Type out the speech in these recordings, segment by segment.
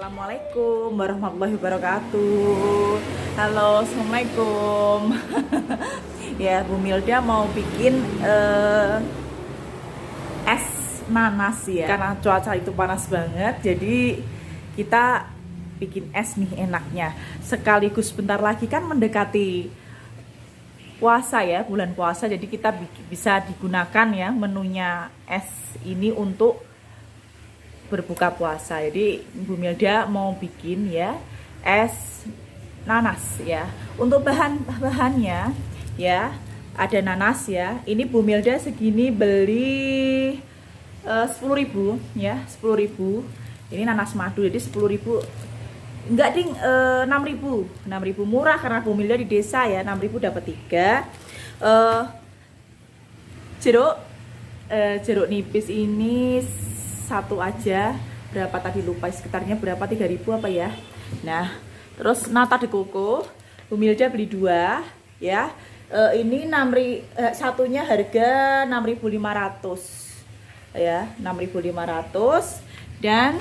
Assalamualaikum warahmatullahi wabarakatuh. Halo, assalamualaikum. Ya, Bu Milda mau bikin es nanas ya. Karena cuaca itu panas banget, jadi kita bikin es nih enaknya. Sekaligus bentar lagi kan mendekati puasa ya, bulan puasa. Jadi kita bisa digunakan ya menunya es ini untuk berbuka puasa. Jadi Bu Milda mau bikin ya es nanas ya. Untuk bahan-bahannya ya ada nanas ya. Ini Bu Milda segini beli 10.000 ya, 10.000. Ini nanas madu jadi 10.000. Enggak ding, 6.000 murah karena Bu Milda di desa ya. 6.000 dapat 3. Jeruk nipis ini satu aja, berapa tadi lupa, sekitarnya berapa, 3.000 apa ya. Nah terus nata de coco Bu Milda beli 2 ya. Ini satunya harga 6.500 ya, 6.500. Dan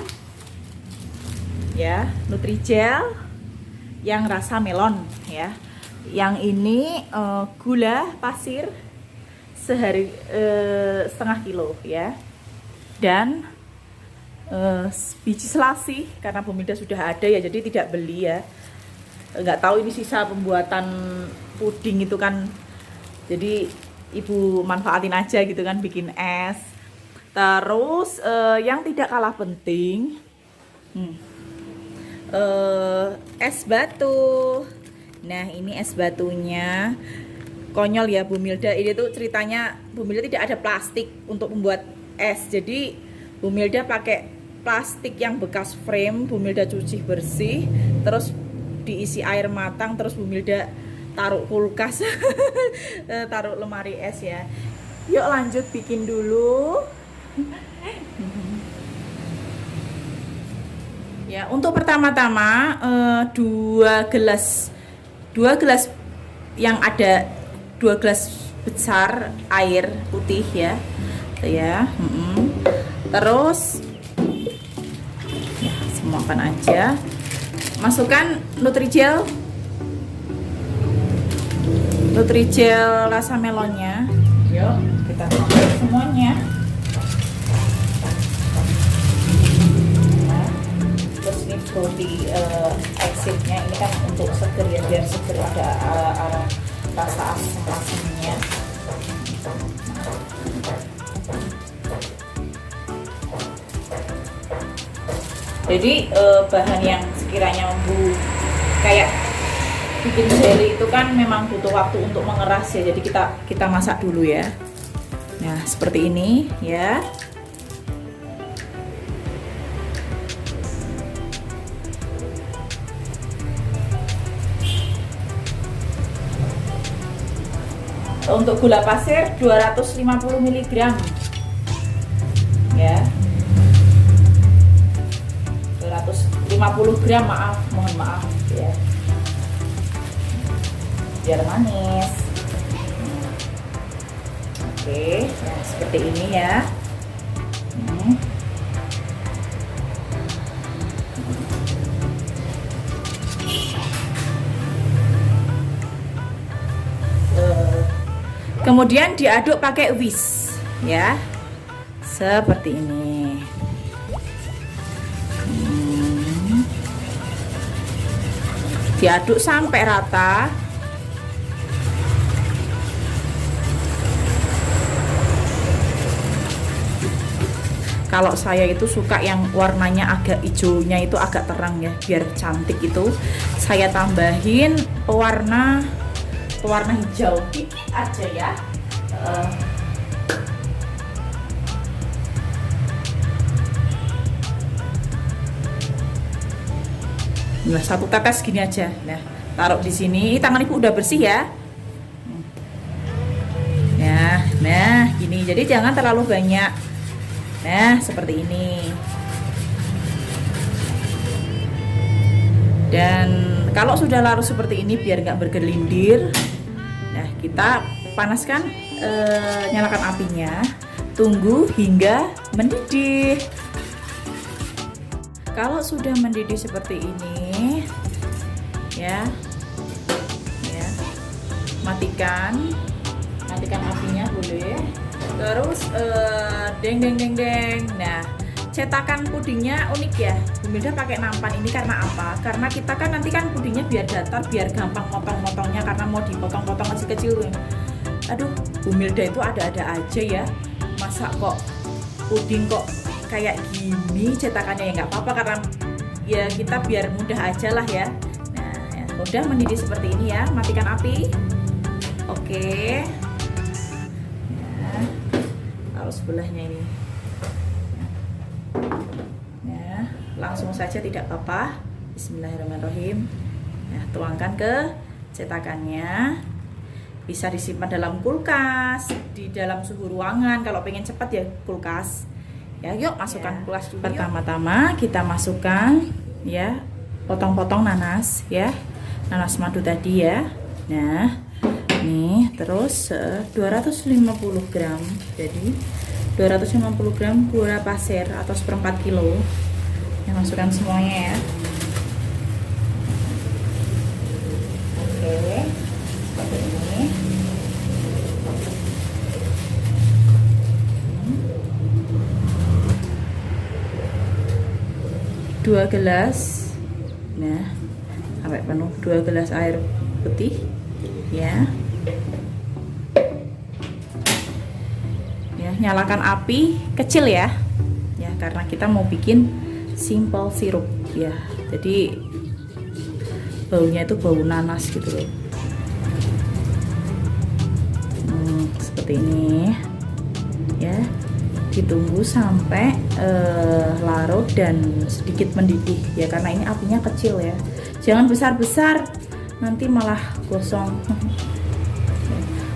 ya Nutrijel yang rasa melon ya. Yang ini gula pasir setengah kilo ya. Dan biji selasi karena Bu Milda sudah ada ya, jadi tidak beli ya. Nggak tahu ini sisa pembuatan puding itu kan, jadi ibu manfaatin aja gitu kan, bikin es. Terus yang tidak kalah penting es batu. Nah ini es batunya konyol ya Bu Milda. Ini tuh ceritanya Bu Milda tidak ada plastik untuk membuat es, jadi Bu Milda pakai plastik yang bekas frame. Bu Milda cuci bersih, terus diisi air matang, terus Bu Milda taruh kulkas. Taruh lemari es ya. Yuk lanjut bikin dulu. Ya, untuk pertama-tama 2 gelas yang ada 2 gelas besar air putih ya. Ya, terus ya, semuakan aja. Masukkan Nutrijel rasa melonnya. Yuk kita masukkan semuanya. Nah, terus ini body acidnya ini kan untuk seger ya, biar seger, ada rasa asam-asamnya. Jadi bahan yang sekiranya Bu kayak bikin jelly itu kan memang butuh waktu untuk mengeras ya. Jadi kita masak dulu ya. Nah seperti ini ya. Untuk gula pasir 250 mg ya. 250 gram, mohon maaf ya, biar manis. Oke, nah seperti ini ya. Kemudian diaduk pakai whisk ya, seperti ini. Diaduk sampai rata. Kalau saya itu suka yang warnanya agak hijaunya itu agak terang ya, biar cantik. Itu saya tambahin pewarna hijau dikit aja ya. Nah, 1 tetes gini aja. Nah, taruh di sini. Tangan Ibu udah bersih ya. Nah, gini. Jadi jangan terlalu banyak. Nah, seperti ini. Dan kalau sudah larut seperti ini, biar nggak bergelindir, nah kita panaskan, nyalakan apinya. Tunggu hingga mendidih. Kalau sudah mendidih seperti ini, ya, matikan apinya boleh. Terus deng. Nah, cetakan pudingnya unik ya, Bu Milda pakai nampan ini karena apa? Karena kita kan nanti kan pudingnya biar datar, biar gampang motong-motongnya karena mau dipotong-potong kecil-kecil. Aduh, Bu Milda itu ada-ada aja ya. Masa kok puding kok kayak gini cetakannya, ya nggak apa-apa karena ya kita biar mudah aja lah ya. Nah, ya, udah mendidih seperti ini ya, matikan api. Oke. Nah, kalau sebelahnya ini. Nah, langsung saja tidak apa-apa. Bismillahirrahmanirrahim. Nah, tuangkan ke cetakannya. Bisa disimpan dalam kulkas, di dalam suhu ruangan. Kalau pengen cepat ya kulkas. Ya, yuk masukkan kulkas dulu. Pertama-tama kita masukkan ya potong-potong nanas ya. Nanas madu tadi ya. Nah, nih terus 250 gram. Jadi 250 gram gula pasir atau 1/4 kilo. Ya, masukkan semuanya ya. Oke, seperti ini. 2 gelas. Nah, sampai penuh 2 gelas air putih ya. Ya, nyalakan api kecil ya. Ya, karena kita mau bikin simple sirup ya. Jadi baunya itu bau nanas gitu loh. Seperti ini ya. Ditunggu sampai larut dan sedikit mendidih ya, karena ini apinya kecil ya, jangan besar-besar nanti malah gosong.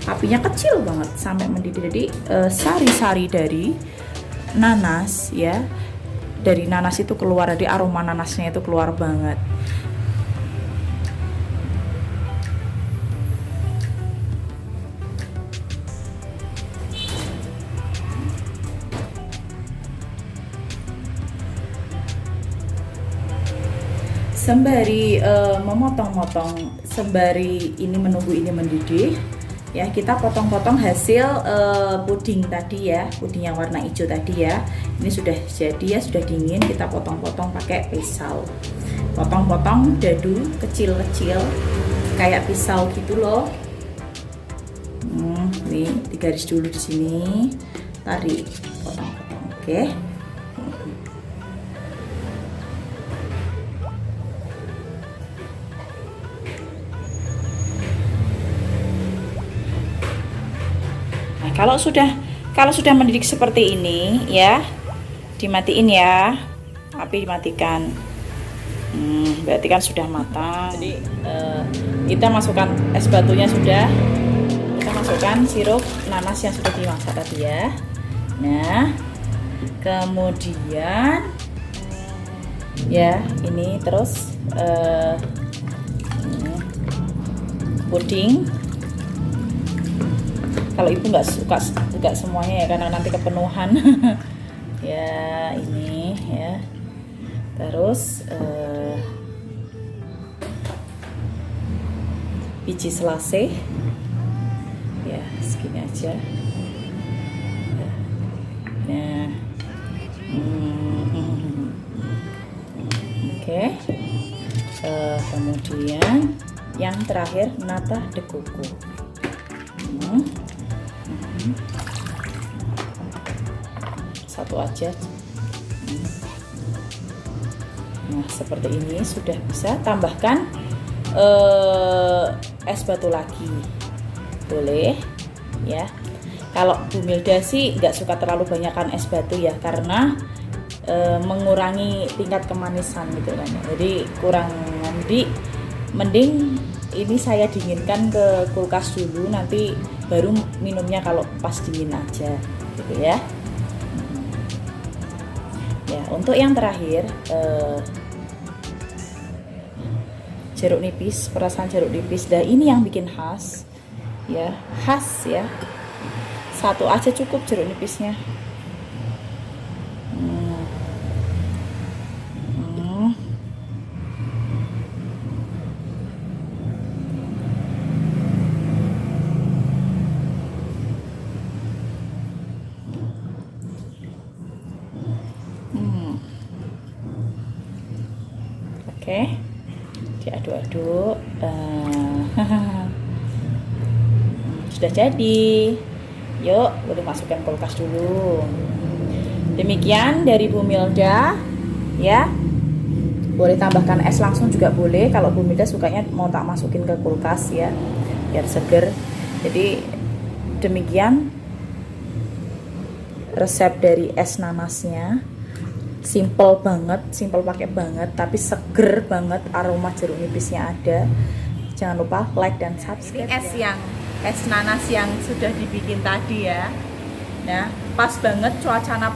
Apinya kecil banget sampai mendidih. Jadi sari-sari dari nanas ya, dari nanas itu keluar, dari aroma nanasnya itu keluar banget. Sembari memotong-motong, sembari ini menunggu ini mendidih ya, kita potong-potong hasil puding tadi ya, puding yang warna hijau tadi ya. Ini sudah jadi ya, sudah dingin. Kita potong-potong pakai pisau, potong-potong dadu kecil-kecil kayak pisau gitu loh. Nih digaris dulu di sini, tarik, potong-potong. Oke. Kalau sudah mendidih seperti ini ya, dimatiin ya, api dimatikan. Berarti kan sudah matang. Jadi kita masukkan es batunya sudah, kita masukkan sirup nanas yang sudah dimasak tadi ya. Nah, kemudian ya ini terus puding. Kalau ibu nggak suka semuanya ya, karena nanti kepenuhan. Ya ini ya. Terus biji selasi ya, segini aja. Nah, oke. Kemudian yang terakhir nata de coco. Satu aja. Nah, seperti ini sudah bisa. Tambahkan es batu lagi, boleh ya. Kalau Bu Milda sih nggak suka terlalu banyakkan es batu ya, karena mengurangi tingkat kemanisan gitu kan. Jadi kurang, mending ini saya dinginkan ke kulkas dulu, nanti baru minumnya kalau pas dingin aja gitu ya. Ya, untuk yang terakhir jeruk nipis, perasan jeruk nipis. Dan ini yang bikin khas ya, satu aja cukup jeruk nipisnya. Oke, diaduk-aduk. Sudah jadi. Yuk, boleh masukkan kulkas dulu. Demikian dari Bu Milda, ya. Boleh tambahkan es langsung juga boleh. Kalau Bu Milda sukanya mau tak masukin ke kulkas ya, biar seger. Jadi demikian resep dari es nanasnya. Simple banget, simple pakai banget, tapi seger banget, aroma jeruk nipisnya ada. Jangan lupa like dan subscribe. Ini es nanas yang sudah dibikin tadi ya. Nah, pas banget cuaca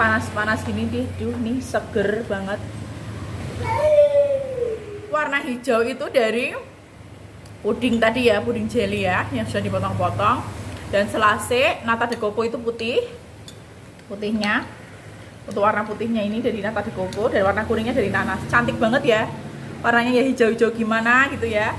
panas-panas gini nih seger banget. Warna hijau itu dari puding tadi ya, puding jelly ya, yang sudah dipotong-potong. Dan selase nata de coco itu putihnya. Untuk warna putihnya ini dari nata de coco, dan warna kuningnya dari nanas. Cantik banget ya, warnanya ya hijau-hijau gimana gitu ya.